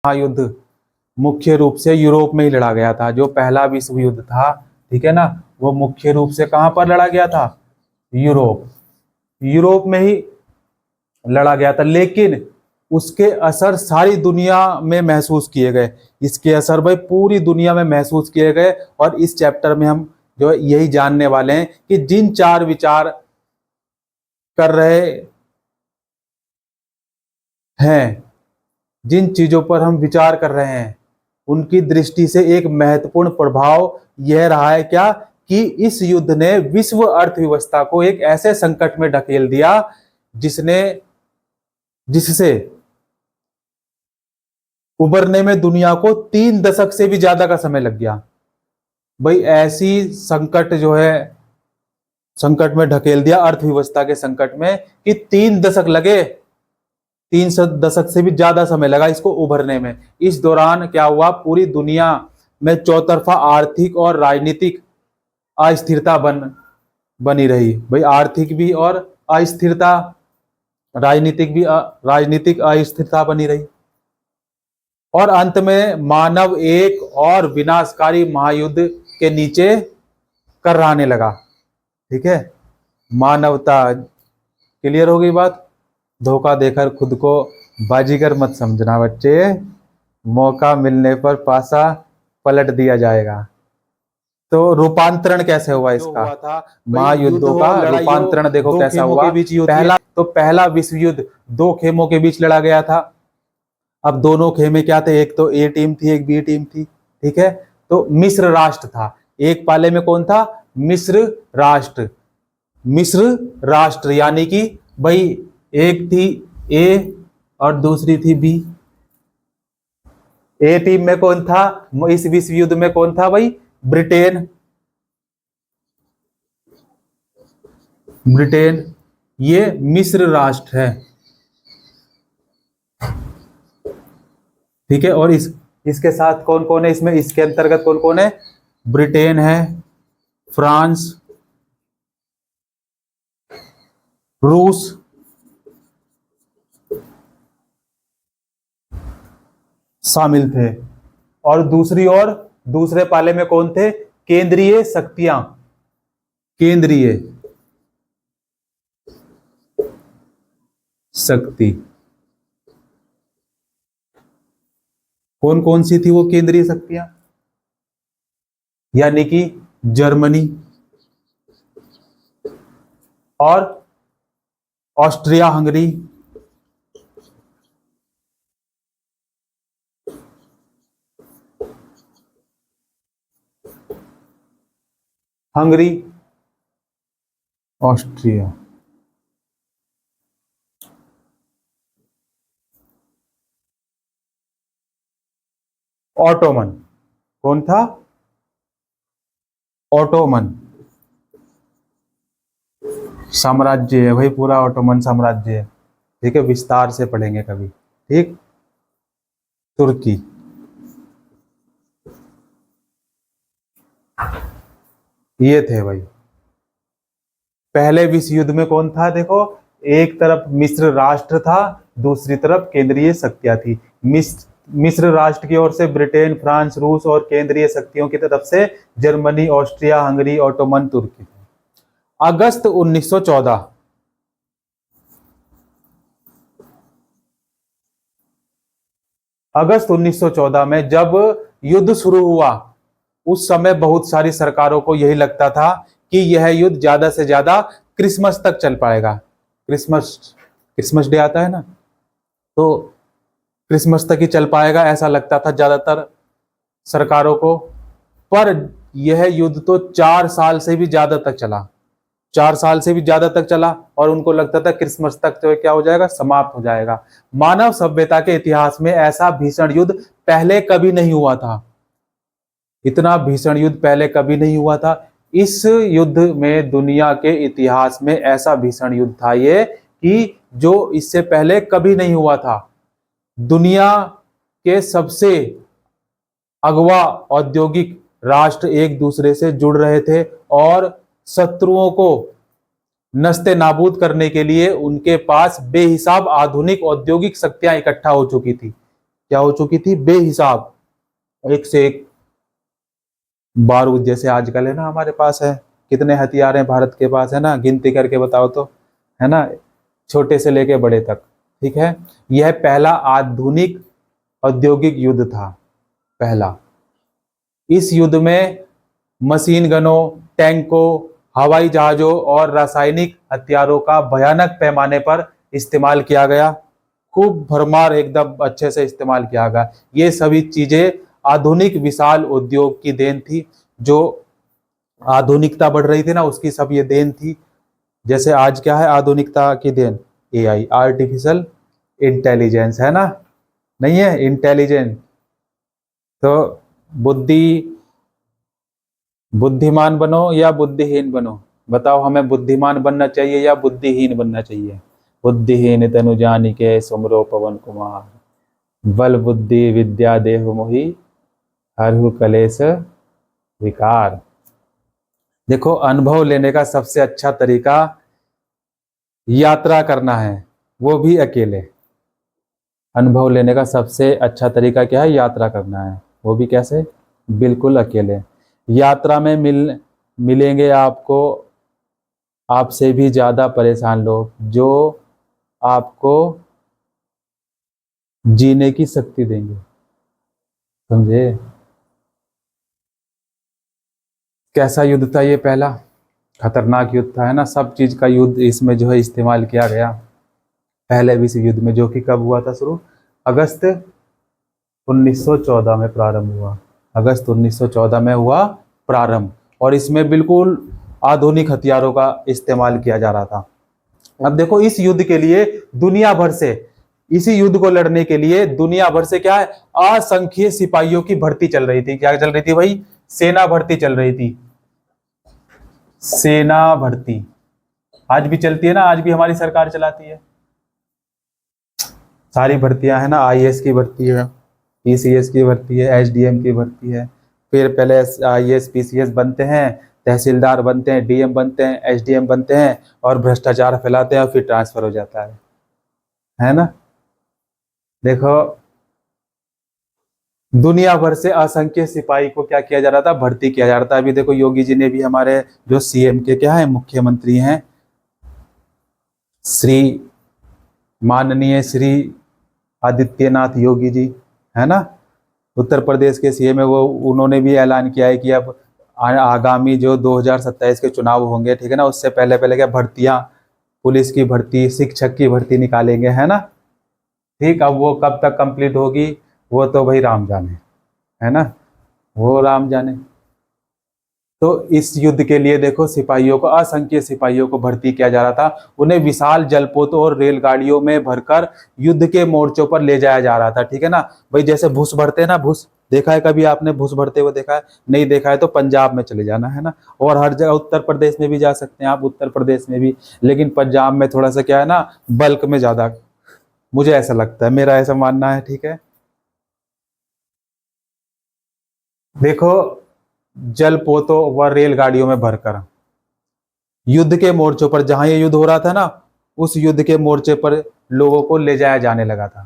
महायुद्ध मुख्य रूप से यूरोप में ही लड़ा गया था। जो पहला विश्व युद्ध था, ठीक है ना, वो मुख्य रूप से कहां पर लड़ा गया था? यूरोप में ही लड़ा गया था। लेकिन उसके असर सारी दुनिया में महसूस किए गए। इसके असर भाई पूरी दुनिया में महसूस किए गए। और इस चैप्टर में हम जो है यही जानने वाले हैं कि जिन चार विचार कर रहे हैं, जिन चीजों पर हम विचार कर रहे हैं, उनकी दृष्टि से एक महत्वपूर्ण प्रभाव यह रहा है क्या, कि इस युद्ध ने विश्व अर्थव्यवस्था को एक ऐसे संकट में ढकेल दिया जिससे उबरने में दुनिया को 3 दशक से भी ज्यादा का समय लग गया। भाई ऐसी संकट जो है, संकट में ढकेल दिया, अर्थव्यवस्था के संकट में, कि 3 दशक लगे। 300 दशक से भी ज्यादा समय लगा इसको उभरने में। इस दौरान क्या हुआ, पूरी दुनिया में चौतरफा आर्थिक और राजनीतिक अस्थिरता बनी रही। भाई आर्थिक भी और अस्थिरता, राजनीतिक अस्थिरता बनी रही। और अंत में मानव एक और विनाशकारी महायुद्ध के नीचे कर्राने लगा। ठीक है, मानवता, क्लियर हो गई बात? धोखा देकर खुद को बाजीगर मत समझना बच्चे, मौका मिलने पर पासा पलट दिया जाएगा। तो रूपांतरण कैसे हुआ इसका? महायुद्धों का रूपांतरण देखो कैसा हुआ। पहला विश्व युद्ध 2 खेमों के बीच लड़ा गया था। अब दोनों खेमे क्या थे? एक तो ए टीम थी, एक बी टीम थी। ठीक है, तो मिस्र राष्ट्र था। एक पाले में कौन था? मिस्र राष्ट्र, यानी कि भाई एक थी ए और दूसरी थी बी। ए टीम में कौन था इस विश्व युद्ध में? कौन था भाई? ब्रिटेन। ये मिस्र राष्ट्र है। ठीक है, और इसके साथ कौन कौन है इसमें? इसके अंतर्गत कौन कौन है? ब्रिटेन है, फ्रांस, रूस, शामिल थे। और दूसरे पाले में कौन थे? केंद्रीय शक्तियां। केंद्रीय शक्ति कौन कौन सी थी वो केंद्रीय शक्तियां? यानी कि जर्मनी और ऑस्ट्रिया हंगरी, ऑस्ट्रिया। ऑटोमन, कौन था? ऑटोमन साम्राज्य है भाई, पूरा ऑटोमन साम्राज्य है। ठीक है, विस्तार से पढ़ेंगे कभी। ठीक, तुर्की, ये थे भाई। पहले विश्व युद्ध में कौन था? देखो, एक तरफ मिस्र राष्ट्र था, दूसरी तरफ केंद्रीय शक्तियां थी। मिस्र राष्ट्र की ओर से ब्रिटेन, फ्रांस, रूस, और केंद्रीय शक्तियों की तरफ से जर्मनी, ऑस्ट्रिया हंगरी, ऑटोमन तुर्की। अगस्त 1914, अगस्त 1914 में जब युद्ध शुरू हुआ, उस समय बहुत सारी सरकारों को यही लगता था कि यह युद्ध ज्यादा से ज्यादा क्रिसमस तक चल पाएगा। क्रिसमस डे आता है ना, तो क्रिसमस तक ही चल पाएगा ऐसा लगता था ज्यादातर सरकारों को। पर यह युद्ध तो 4 साल से भी ज्यादा तक चला। 4 साल से भी ज्यादा तक चला, और उनको लगता था क्रिसमस तक तो क्या हो जाएगा? समाप्त हो जाएगा। मानव सभ्यता के इतिहास में ऐसा भीषण युद्ध पहले कभी नहीं हुआ था। इतना भीषण युद्ध पहले कभी नहीं हुआ था। इस युद्ध में, दुनिया के इतिहास में ऐसा भीषण युद्ध था ये, कि जो इससे पहले कभी नहीं हुआ था। दुनिया के सबसे अगवा औद्योगिक राष्ट्र एक दूसरे से जुड़ रहे थे, और शत्रुओं को नस्ते नाबूद करने के लिए उनके पास बेहिसाब आधुनिक औद्योगिक शक्तियां इकट्ठा हो चुकी थी। क्या हो चुकी थी, बेहिसाब, एक से एक बारूद, जैसे आजकल है ना हमारे पास है, कितने हथियार हैं भारत के पास, है ना, गिनती करके बताओ तो, है ना, छोटे से लेके बड़े तक। ठीक है, यह पहला आधुनिक औद्योगिक युद्ध था, पहला। इस युद्ध में मशीन गनों, टैंकों, हवाई जहाजों और रासायनिक हथियारों का भयानक पैमाने पर इस्तेमाल किया गया, खूब भरमार एकदम अच्छे से इस्तेमाल किया गया। ये सभी चीजें आधुनिक विशाल उद्योग की देन थी, जो आधुनिकता बढ़ रही थी ना, उसकी सब ये देन थी। जैसे आज क्या है आधुनिकता की देन, एआई, आर्टिफिशियल इंटेलिजेंस, है ना, नहीं है इंटेलिजेंट। तो बुद्धि, बुद्धिमान बनो या बुद्धिहीन बनो, बताओ हमें बुद्धिमान बनना चाहिए या बुद्धिहीन बनना चाहिए। बुद्धिहीन तनु जानिके सुमरो पवन कुमार, बल बुद्धि विद्या देहु मोहि, हरहु कलेश विकार। देखो, अनुभव लेने का सबसे अच्छा तरीका यात्रा करना है, वो भी अकेले। अनुभव लेने का सबसे अच्छा तरीका क्या है, यात्रा करना है, वो भी कैसे, बिल्कुल अकेले। यात्रा में मिलेंगे आपको आपसे भी ज्यादा परेशान लोग, जो आपको जीने की शक्ति देंगे, समझे। कैसा युद्ध था ये, पहला खतरनाक युद्ध था, है ना, सब चीज का युद्ध इसमें जो है इस्तेमाल किया गया पहले विश्व युद्ध में, जो कि कब हुआ था शुरू, अगस्त 1914 में प्रारंभ हुआ, अगस्त 1914 में हुआ प्रारंभ। और इसमें बिल्कुल आधुनिक हथियारों का इस्तेमाल किया जा रहा था। अब देखो, इस युद्ध के लिए दुनिया भर से, इसी युद्ध को लड़ने के लिए दुनिया भर से क्या है, असंख्य सिपाहियों की भर्ती चल रही थी। क्या चल रही थी भाई, सेना भर्ती चल रही थी, सेना भर्ती। आज भी चलती है ना, आज भी हमारी सरकार चलाती है सारी भर्तियां, है ना, आईएएस की भर्ती है, पीसीएस की भर्ती है, एसडीएम की भर्ती है, फिर पहले आईएएस पीसीएस बनते हैं, तहसीलदार बनते हैं, डीएम बनते हैं, एसडीएम बनते हैं, और भ्रष्टाचार फैलाते हैं और फिर ट्रांसफर हो जाता है ना। देखो, दुनिया भर से असंख्य सिपाही को क्या किया जा रहा था, भर्ती किया जा रहा था। अभी देखो, योगी जी ने भी, हमारे जो सीएम के क्या है, मुख्यमंत्री हैं, श्री माननीय श्री आदित्यनाथ योगी जी, है ना, उत्तर प्रदेश के सीएम है वो, उन्होंने भी ऐलान किया है कि अब आगामी जो 2027 के चुनाव होंगे, ठीक है ना, उससे पहले पहले क्या भर्तियां, पुलिस की भर्ती, शिक्षक की भर्ती निकालेंगे, है ना। ठीक, अब वो कब तक कंप्लीट होगी वो तो भाई राम जाने, है ना, वो राम जाने। तो इस युद्ध के लिए देखो, सिपाहियों को, असंख्य सिपाहियों को भर्ती किया जा रहा था, उन्हें विशाल जलपोतों और रेलगाड़ियों में भरकर युद्ध के मोर्चों पर ले जाया जा रहा था, ठीक है ना। भाई जैसे भूस भरते हैं ना, भूस देखा है कभी आपने, भूस भरते हुए देखा है, नहीं देखा है तो पंजाब में चले जाना, है ना, और हर जगह, उत्तर प्रदेश में भी जा सकते हैं आप, उत्तर प्रदेश में भी, लेकिन पंजाब में थोड़ा सा क्या है ना, बल्क में ज्यादा, मुझे ऐसा लगता है, मेरा ऐसा मानना है, ठीक है। देखो, जलपोतों व रेलगाड़ियों में भरकर युद्ध के मोर्चों पर, जहां ये युद्ध हो रहा था ना, उस युद्ध के मोर्चे पर लोगों को ले जाया जाने लगा था,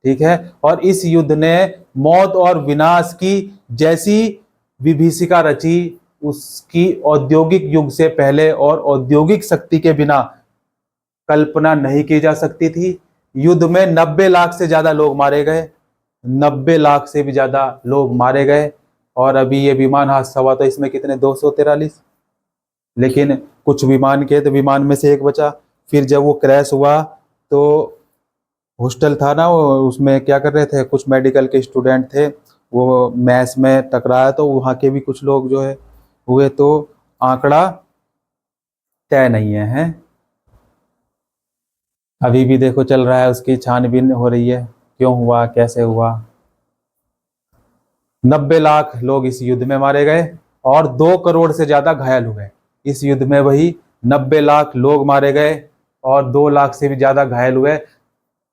ठीक है। और इस युद्ध ने मौत और विनाश की जैसी विभीषिका रची, उसकी औद्योगिक युग से पहले और औद्योगिक शक्ति के बिना कल्पना नहीं की जा सकती थी। युद्ध में 90 लाख से ज्यादा लोग मारे गए, 90 लाख से भी ज्यादा लोग मारे गए। और अभी ये विमान हादसा हुआ था, इसमें कितने, 243, लेकिन कुछ विमान के, तो विमान में से एक बचा। फिर जब वो क्रैश हुआ तो हॉस्टल था ना, वो उसमें क्या कर रहे थे, कुछ मेडिकल के स्टूडेंट थे, वो मैस में टकराया, तो वहाँ के भी कुछ लोग जो है हुए, तो आंकड़ा तय नहीं है। अभी भी देखो चल रहा है, उसकी छानबीन हो रही है, क्यों हुआ, कैसे हुआ। 90 लाख लोग इस युद्ध में मारे गए और 2 करोड़ से ज्यादा घायल हुए इस युद्ध में। वही 90 लाख लोग मारे गए और 2 लाख से भी ज्यादा घायल हुए।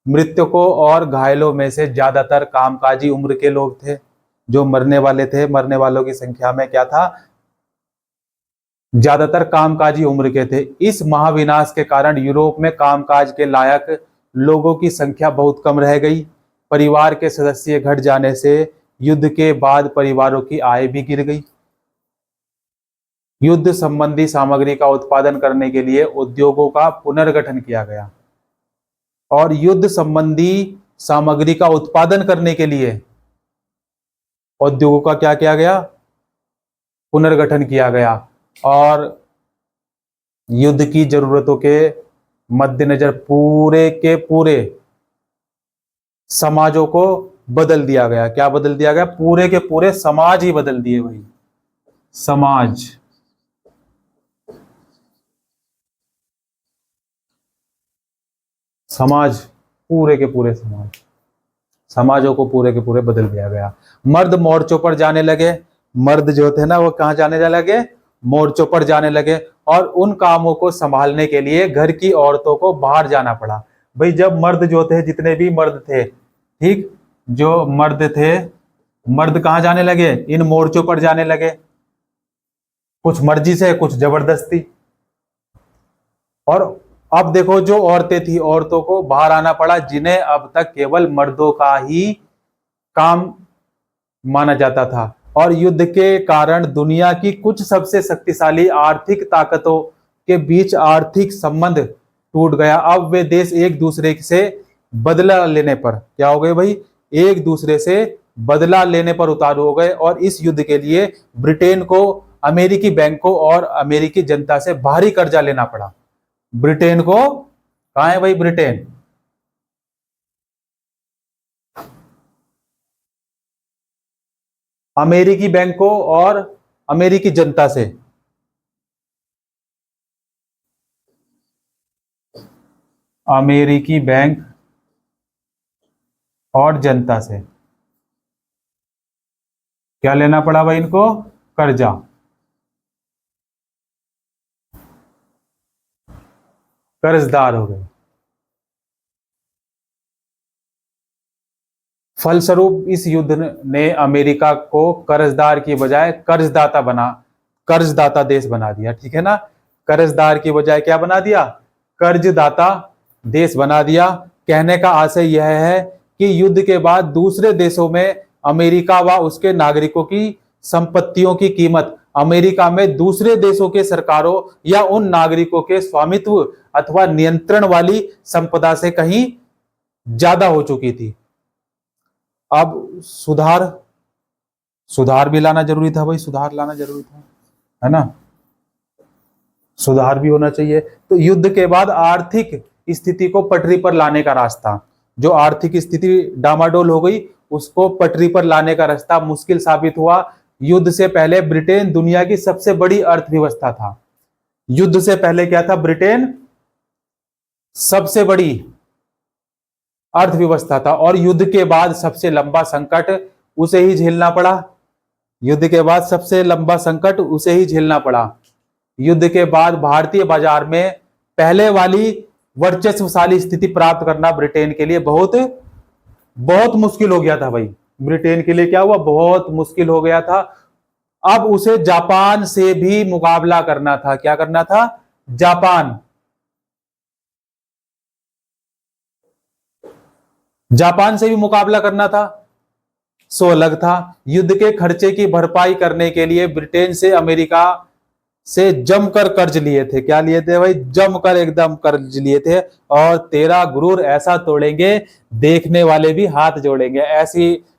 मृतकों और घायलों में से ज्यादातर कामकाजी उम्र के लोग थे, जो मरने वाले थे, मरने वालों की संख्या में क्या था, ज्यादातर कामकाजी उम्र के थे। इस महाविनाश के कारण यूरोप में कामकाज के लायक लोगों की संख्या बहुत कम रह गई परिवार के सदस्य घट जाने से युद्ध के बाद परिवारों की आय भी गिर गई। युद्ध संबंधी सामग्री का उत्पादन करने के लिए उद्योगों का पुनर्गठन किया गया। और युद्ध संबंधी सामग्री का उत्पादन करने के लिए उद्योगों का क्या किया गया? पुनर्गठन किया गया। और युद्ध की जरूरतों के मद्देनजर पूरे के पूरे समाजों को बदल दिया गया। क्या बदल दिया गया? पूरे के पूरे समाज ही बदल दिए भाई। समाज, समाज, पूरे के पूरे समाजों को पूरे के पूरे बदल दिया गया। मर्द मोर्चों पर जाने लगे। मर्द जो थे ना वो कहां जाने लगे? मोर्चों पर जाने लगे। और उन कामों को संभालने के लिए घर की औरतों को बाहर जाना पड़ा। भाई जब मर्द जो थे, जितने भी मर्द थे, ठीक, जो मर्द थे, मर्द कहां जाने लगे? इन मोर्चों पर जाने लगे, कुछ मर्जी से, कुछ जबरदस्ती। और अब देखो जो औरतें थी, औरतों को बाहर आना पड़ा, जिन्हें अब तक केवल मर्दों का ही काम माना जाता था। और युद्ध के कारण दुनिया की कुछ सबसे शक्तिशाली आर्थिक ताकतों के बीच आर्थिक संबंध टूट गया। अब वे देश एक दूसरे से बदला लेने पर क्या हो गए भाई? एक दूसरे से बदला लेने पर उतारू हो गए। और इस युद्ध के लिए ब्रिटेन को अमेरिकी बैंकों और अमेरिकी जनता से भारी कर्जा लेना पड़ा। ब्रिटेन को, कहां है भाई ब्रिटेन? अमेरिकी बैंकों और अमेरिकी जनता से। अमेरिकी बैंक और जनता से क्या लेना पड़ा भाई इनको? कर्जा। कर्जदार हो गए। फलस्वरूप इस युद्ध ने अमेरिका को कर्जदार की बजाय कर्जदाता देश बना दिया। ठीक है ना? कर्जदार की बजाय क्या बना दिया? कर्जदाता देश बना दिया। कहने का आशय यह है कि युद्ध के बाद दूसरे देशों में अमेरिका व उसके नागरिकों की संपत्तियों की कीमत अमेरिका में दूसरे देशों के सरकारों या उन नागरिकों के स्वामित्व अथवा नियंत्रण वाली संपदा से कहीं ज्यादा हो चुकी थी। अब सुधार भी लाना जरूरी था भाई, सुधार लाना जरूरी था, है ना? सुधार भी होना चाहिए। तो युद्ध के बाद आर्थिक स्थिति को पटरी पर लाने का रास्ता, जो आर्थिक स्थिति डामाडोल हो गई, उसको पटरी पर लाने का रास्ता मुश्किल साबित हुआ। युद्ध से पहले ब्रिटेन दुनिया की सबसे बड़ी अर्थव्यवस्था था। युद्ध से पहले क्या था? ब्रिटेन सबसे बड़ी अर्थव्यवस्था था। और युद्ध के बाद सबसे लंबा संकट उसे ही झेलना पड़ा। युद्ध के बाद सबसे लंबा संकट उसे ही झेलना पड़ा। युद्ध के बाद भारतीय बाजार में पहले वाली वर्चस्वशाली स्थिति प्राप्त करना ब्रिटेन के लिए बहुत बहुत मुश्किल हो गया था भाई। ब्रिटेन के लिए क्या हुआ? बहुत मुश्किल हो गया था। अब उसे जापान से भी मुकाबला करना था। क्या करना था? जापान से भी मुकाबला करना था। सो अलग था। युद्ध के खर्चे की भरपाई करने के लिए ब्रिटेन से अमेरिका से जमकर कर्ज लिए थे। क्या लिए थे भाई? जमकर एकदम कर्ज लिए थे। और तेरा गुरूर ऐसा तोड़ेंगे, देखने वाले भी हाथ जोड़ेंगे।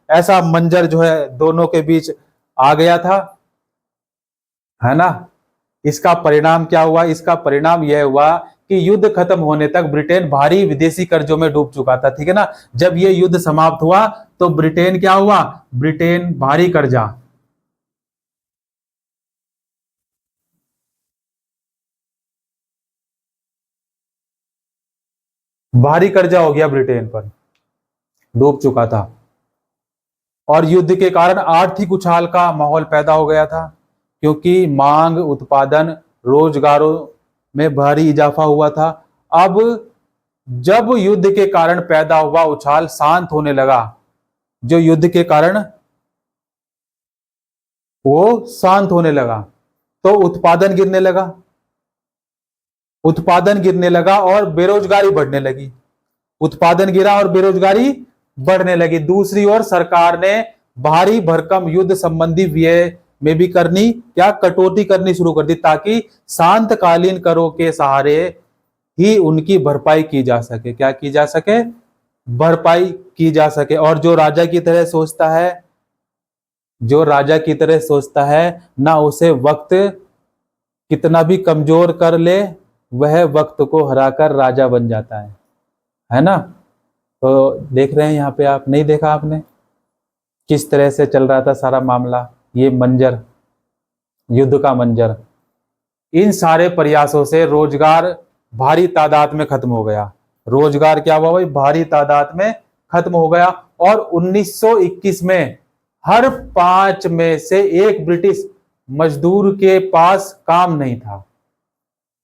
ऐसा मंजर जो है दोनों के बीच आ गया था, है ना? इसका परिणाम क्या हुआ? इसका परिणाम यह हुआ कि युद्ध खत्म होने तक ब्रिटेन भारी विदेशी कर्जों में डूब चुका था। ठीक है ना? जब ये युद्ध समाप्त हुआ तो ब्रिटेन क्या हुआ? ब्रिटेन भारी कर्जा, भारी कर्जा हो गया, ब्रिटेन पर डूब चुका था। और युद्ध के कारण आर्थिक उछाल का माहौल पैदा हो गया था, क्योंकि मांग, उत्पादन, रोजगारों में भारी इजाफा हुआ था। अब जब युद्ध के कारण पैदा हुआ उछाल शांत होने लगा, जो युद्ध के कारण वो शांत होने लगा, तो उत्पादन गिरने लगा, उत्पादन गिरने लगा और बेरोजगारी बढ़ने लगी। उत्पादन गिरा और बेरोजगारी बढ़ने लगी। दूसरी ओर सरकार ने भारी भरकम युद्ध संबंधी व्यय में भी क्या कटौती करनी शुरू कर दी, ताकि शांतकालीन करों के सहारे ही उनकी भरपाई की जा सके। क्या की जा सके? भरपाई की जा सके। और जो राजा की तरह सोचता है, जो राजा की तरह सोचता है, ना उसे वक्त कितना भी कमजोर कर ले, वह वक्त को हराकर राजा बन जाता है ना। तो देख रहे हैं यहाँ पे, आप नहीं देखा आपने किस तरह से चल रहा था सारा मामला, ये मंजर, युद्ध का मंजर। इन सारे प्रयासों से रोजगार भारी तादाद में खत्म हो गया। रोजगार क्या हुआ भाई? भारी तादाद में खत्म हो गया। और 1921 में हर 5 में से 1 ब्रिटिश मजदूर के पास काम नहीं था।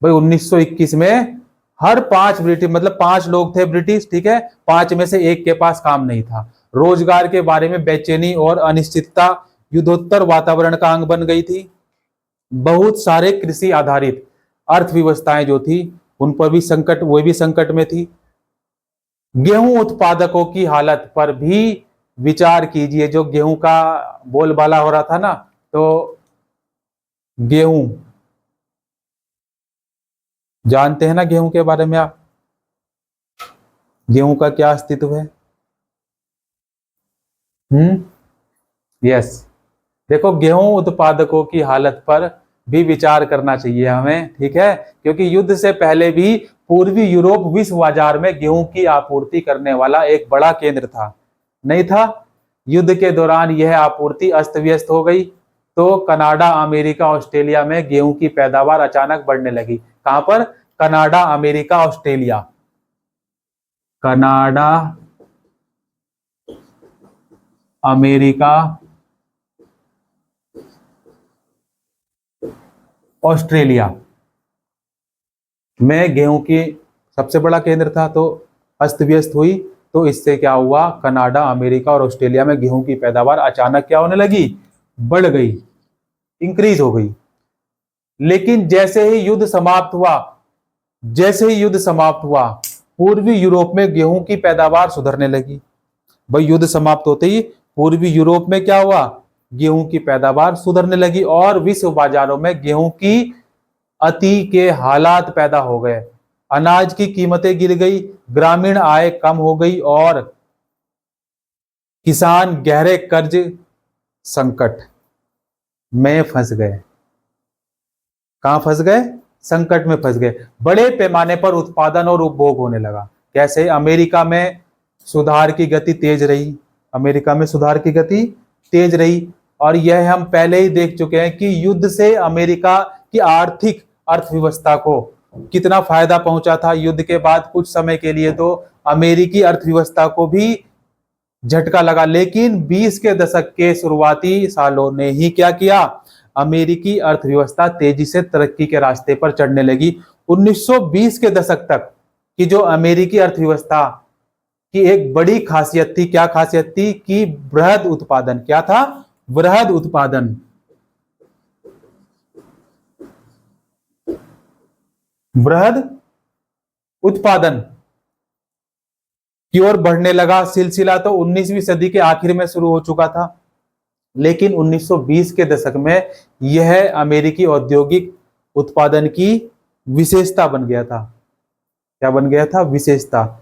भाई 1921 में हर 5 ब्रिटिश, मतलब 5 लोग थे ब्रिटिश, ठीक है, 5 में से 1 के पास काम नहीं था। रोजगार के बारे में बेचैनी और अनिश्चितता युद्धोत्तर वातावरण का अंग बन गई थी। बहुत सारे कृषि आधारित अर्थव्यवस्थाएं जो थी, उन पर भी संकट, वो भी संकट में थी। गेहूं उत्पादकों की हालत पर भी विचार कीजिए। जो गेहूं का बोलबाला हो रहा था ना, तो गेहूं, जानते हैं ना गेहूं के बारे में आप? गेहूं का क्या अस्तित्व है? यस, देखो, गेहूं उत्पादकों की हालत पर भी विचार करना चाहिए हमें, ठीक है, क्योंकि युद्ध से पहले भी पूर्वी यूरोप विश्व बाजार में गेहूं की आपूर्ति करने वाला एक बड़ा केंद्र था, नहीं था? युद्ध के दौरान यह आपूर्ति अस्त व्यस्त हो गई, तो कनाडा, अमेरिका, ऑस्ट्रेलिया में गेहूं की पैदावार अचानक बढ़ने लगी। कहां पर? Canada, America, Australia. Canada, America, Australia में गेहूं की सबसे बड़ा केंद्र था, तो अस्त व्यस्त हुई। तो इससे क्या हुआ? कनाडा, अमेरिका और ऑस्ट्रेलिया में गेहूं की पैदावार अचानक क्या होने लगी? बढ़ गई, इंक्रीज हो गई। लेकिन जैसे ही युद्ध समाप्त हुआ, पूर्वी यूरोप में गेहूं की पैदावार सुधरने लगी। भाई युद्ध समाप्त होते ही पूर्वी यूरोप में क्या हुआ? गेहूं की पैदावार सुधरने लगी और विश्व बाजारों में गेहूं की अति के हालात पैदा हो गए। अनाज की कीमतें गिर गई, ग्रामीण आय कम हो गई और किसान गहरे कर्ज संकट में फंस गए। कहां फंस गए? संकट में फंस गए। बड़े पैमाने पर उत्पादन और उपभोग होने लगा। कैसे? अमेरिका में सुधार की गति तेज रही। अमेरिका में सुधार की गति तेज रही, और यह हम पहले ही देख चुके हैं कि युद्ध से अमेरिका की आर्थिक अर्थव्यवस्था को कितना फायदा पहुंचा था। युद्ध के बाद कुछ समय के लिए तो अमेरिकी अर्थव्यवस्था को भी झटका लगा, लेकिन 20 के दशक के शुरुआती सालों ने ही क्या किया? अमेरिकी अर्थव्यवस्था तेजी से तरक्की के रास्ते पर चढ़ने लगी। 1920 के दशक तक की जो अमेरिकी अर्थव्यवस्था की एक बड़ी खासियत थी, क्या खासियत थी? कि बृहद उत्पादन। क्या था? बृहद उत्पादन। बृहद उत्पादन की ओर बढ़ने लगा। सिलसिला तो 19वीं सदी के आखिर में शुरू हो चुका था, लेकिन 1920 के दशक में यह अमेरिकी औद्योगिक उत्पादन की विशेषता बन गया था। क्या बन गया था? विशेषता।